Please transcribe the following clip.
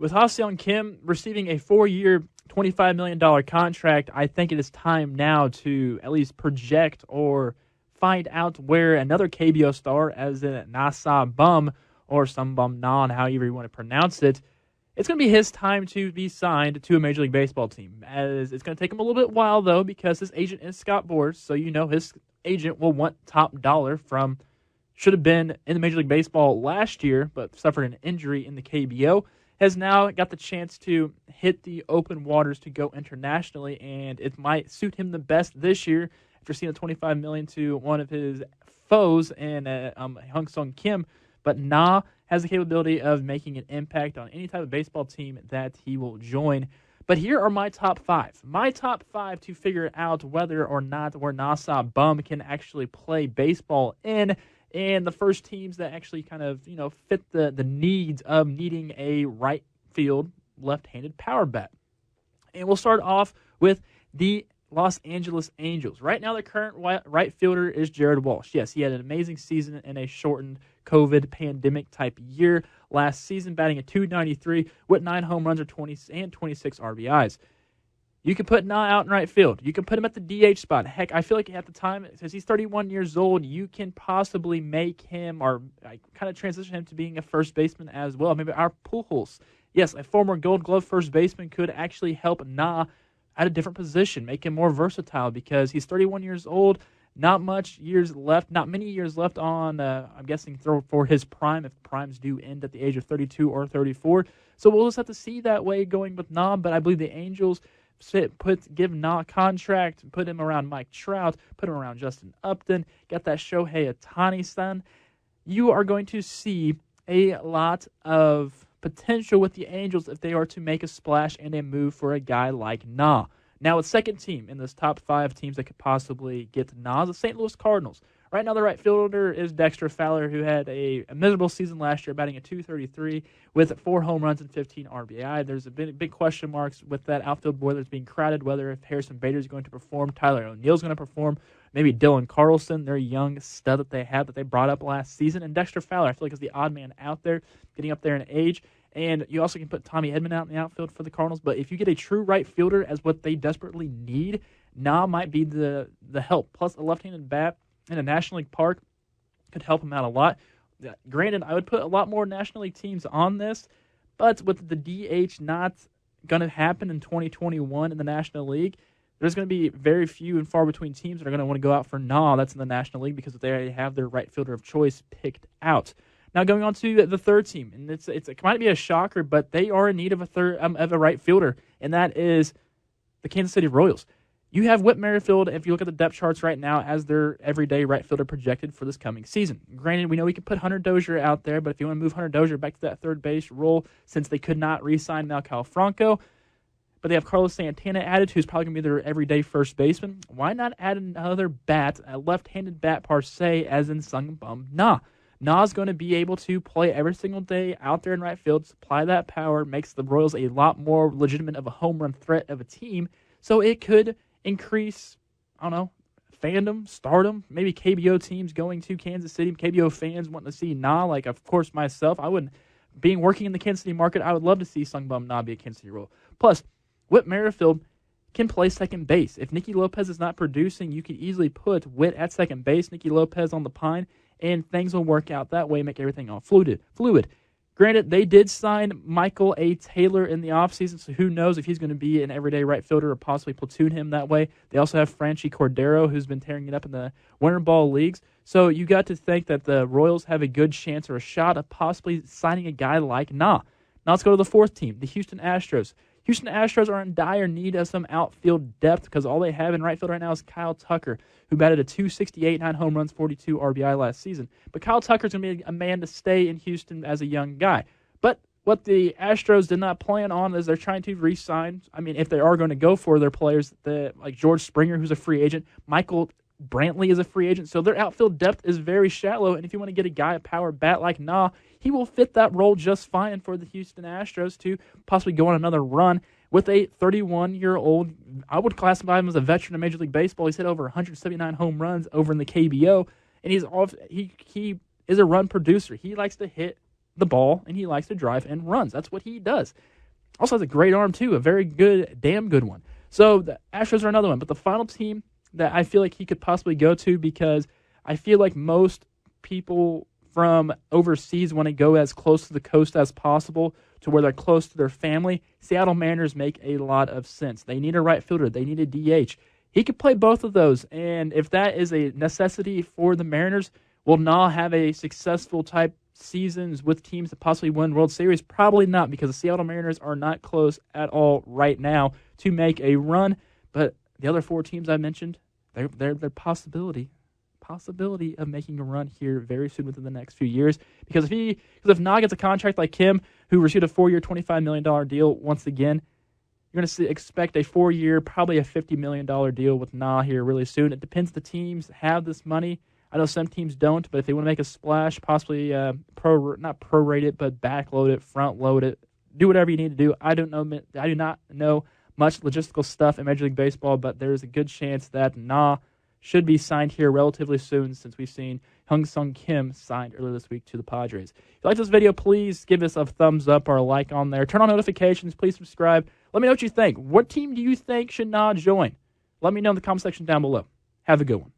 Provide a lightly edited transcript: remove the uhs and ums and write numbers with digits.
With Ha-Seong Kim receiving a 4-year, $25 million contract, I think it is time now to at least project or find out where another KBO star, as in Nasa Bum or some Bum Non, however you want to pronounce it, it's going to be his time to be signed to a Major League Baseball team. As it's going to take him a little bit while, though, because his agent is Scott Boras, so you know his agent will want top dollar from, should have been in the Major League Baseball last year, but suffered an injury in the KBO, has now got the chance to hit the open waters to go internationally, and it might suit him the best this year after seeing a $25 million to one of his foes in Ha-Seong Kim. But Na has the capability of making an impact on any type of baseball team that he will join. But here are my top five. My top five to figure out whether or not where Nasa Bum can actually play baseball in. And the first teams that actually kind of, fit the needs of needing a right field left-handed power bat. And we'll start off with the Los Angeles Angels. Right now, the current right fielder is Jared Walsh. Yes, he had an amazing season in a shortened COVID pandemic type year last season, batting at .293 with 9 home runs and 26 RBIs. You can put Na out in right field. You can put him at the DH spot. Heck, I feel like at the time, since he's 31 years old, you can possibly make him or kind of transition him to being a first baseman as well. Maybe our Pujols. Yes, a former Gold Glove first baseman could actually help Na at a different position, make him more versatile because he's 31 years old, not many years left on, I'm guessing, for his prime, if primes do end at the age of 32 or 34. So we'll just have to see that way going with Na, but I believe the Angels give Na a contract, put him around Mike Trout, put him around Justin Upton, get that Shohei Ohtani son. You are going to see a lot of potential with the Angels if they are to make a splash and a move for a guy like Na. Now, a second team in this top 5 teams that could possibly get Na is the St. Louis Cardinals. Right now, the right fielder is Dexter Fowler, who had a miserable season last year, batting at .233 with 4 home runs and 15 RBI. There's a big question marks with that outfield board that's being crowded, whether if Harrison Bader is going to perform, Tyler O'Neill's going to perform, maybe Dylan Carlson, their young stud that they brought up last season, and Dexter Fowler, I feel like, is the odd man out there, getting up there in age. And you also can put Tommy Edman out in the outfield for the Cardinals. But if you get a true right fielder as what they desperately need, Na might be the help. Plus, a left-handed bat in a National League park could help him out a lot. Granted, I would put a lot more National League teams on this, but with the DH not going to happen in 2021 in the National League, there's going to be very few and far between teams that are going to want to go out for Na that's in the National League because they already have their right fielder of choice picked out. Now going on to the third team, and it might be a shocker, but they are in need of a right fielder, and that is the Kansas City Royals. You have Whit Merrifield, if you look at the depth charts right now, as their everyday right fielder projected for this coming season. Granted, we know we can put Hunter Dozier out there, but if you want to move Hunter Dozier back to that third base role, since they could not re-sign Malcal Franco, but they have Carlos Santana added, who's probably going to be their everyday first baseman, why not add another bat, a left-handed bat per se, as in Sung Bum Na? Na's going to be able to play every single day out there in right field, supply that power, makes the Royals a lot more legitimate of a home run threat of a team. So it could increase, fandom, stardom, maybe KBO teams going to Kansas City, KBO fans wanting to see Na. Like, of course, myself, working in the Kansas City market, I would love to see Sung Bum Na be a Kansas City Royal. Plus, Whit Merrifield can play second base. If Nicky Lopez is not producing, you could easily put Whit at second base, Nicky Lopez on the pine, and things will work out that way, make everything all fluid. Granted, they did sign Michael A. Taylor in the offseason, so who knows if he's going to be an everyday right fielder or possibly platoon him that way. They also have Franchi Cordero, who's been tearing it up in the winter ball leagues. So you got to think that the Royals have a good chance or a shot of possibly signing a guy like Na. Now let's go to the fourth team, the Houston Astros. Houston Astros are in dire need of some outfield depth because all they have in right field right now is Kyle Tucker, who batted a .268, 9 home runs, 42 RBI last season. But Kyle Tucker's going to be a man to stay in Houston as a young guy. But what the Astros did not plan on is they're trying to re-sign. If they are going to go for their players, like George Springer, who's a free agent, Michael Brantley is a free agent, so their outfield depth is very shallow, and if you want to get a guy, a power bat like Na, he will fit that role just fine for the Houston Astros to possibly go on another run with a 31-year-old. I would classify him as a veteran of Major League Baseball. He's hit over 179 home runs over in the KBO, and he is a run producer. He likes to hit the ball, and he likes to drive and runs. That's what he does. Also has a great arm, too, a very good, damn good one. So the Astros are another one. But the final team that I feel like he could possibly go to, because I feel like most people from overseas want to go as close to the coast as possible to where they're close to their family. Seattle Mariners make a lot of sense. They need a right fielder. They need a DH. He could play both of those, and if that is a necessity for the Mariners, will Na have a successful type seasons with teams that possibly win World Series? Probably not, because the Seattle Mariners are not close at all right now to make a run. But the other four teams I mentioned, they're possibility of making a run here very soon within the next few years. Because if Na gets a contract like Kim, who received a 4-year, $25 million deal once again, you're going to expect a 4-year, probably a $50 million deal with Na here really soon. It depends if the teams have this money. I know some teams don't, but if they want to make a splash, possibly not prorate it, but backload it, front load it, do whatever you need to do. I do not know much logistical stuff in Major League Baseball, but there's a good chance that Na should be signed here relatively soon, since we've seen Ha-Seong Kim signed earlier this week to the Padres. If you like this video, please give us a thumbs up or a like on there. Turn on notifications. Please subscribe. Let me know what you think. What team do you think should Na join? Let me know in the comment section down below. Have a good one.